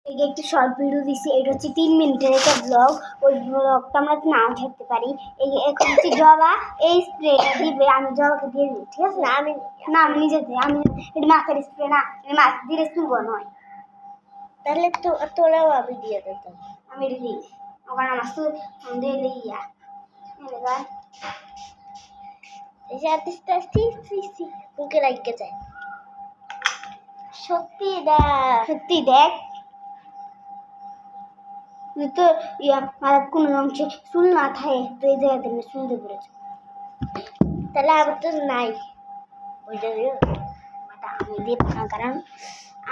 এই যে একটি শর্ট ভিডিও দিছি, এটা হচ্ছে 3 মিনিটের একটা ব্লগ। ওই ব্লগটা আমরা নাও থাকতে পারি। এই যে এখন হচ্ছে জবা এই স্প্রেটা দিবে, আমি জবাকে দিয়ে দিই, ঠিক আছে? আমি নিজে দিই, আমি এটা মাথার স্প্রে না, এটা মাথা দিলে চুলব নয়। তাহলে তো তোরাও আমি দিয়ে দিতাম। আমি এটা দিই, ওখানে আমার চুল দিলে ইয়া এলাকায় এই যে আস্তে আস্তে মুখে লাগিয়ে যায়। সত্যি না সত্যি দেখ তো ইয়া মাথার কোনো অংশে চুল না থাকে, তো এই জায়গাতে চুল দিয়ে পড়েছে। তাহলে আমার তো নাই ওইটা দিয়ে মাথা আমি দিয়ে না, কারণ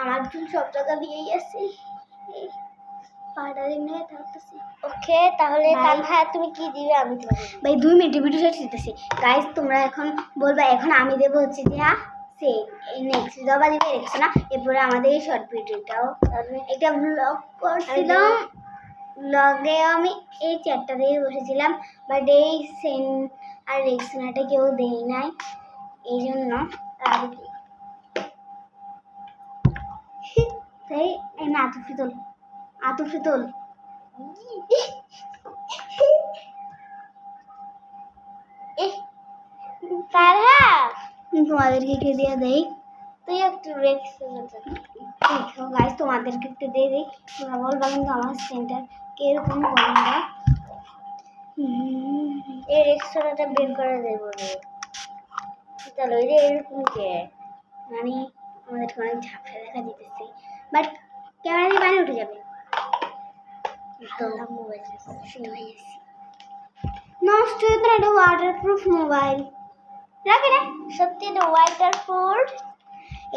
আমার চুল সব জায়গা দিয়েই আছে। পাড়া দিনে থাকতেছি। ওকে, তাহলে তানহা তুমি কি দিবে? আমি তোমাকে ভাই 2 মিনিট ভিডিও শেষ করতেছি। গাইস তোমরা এখন বলবা, এখন আমি দেবো হচ্ছে যে সে নেক্সট জবা দিবে দেখছো না। এরপরে আমাদের এই শর্ট ভিডিওটাও একটা ব্লগ করছিলাম, ব্লগে আমি এই চ্যাটটা দিয়ে বসেছিলাম, বাট এই সেন আর রেক্সনাটা কেউ দেই নাই, এই জন্য তাই এই না আতুফি তোল তারা তোমাদেরকে কে দিয়ে দেই, তুই একটু রেক্স গাইস তোমাদেরকে একটু দিয়ে দিই। তোমরা বলবা কিন্তু আমার সেন্টার কিরকম বলবা। এই রেক্সটা বের করে দেবো রে। তাহলে ওই যে এরকম কে মানে আমাদেরকে অনেক ঝাপসা দেখা দিতেছে, বাট ক্যামেরা দিয়ে পানি উঠে যাবে। তো মোবাইল নষ্ট হয়ে তো একটা ওয়াটারপ্রুফ মোবাইল রাখে না। সত্যি না ওয়াটারপ্রুফ।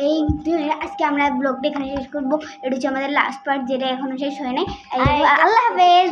এই আজকে আমরা ব্লগটা এখানে শেষ করবো। এটা হচ্ছে আমাদের লাস্ট পার্ট, যেটা এখনো শেষ হয় নাই। আল্লাহ হাফেজ।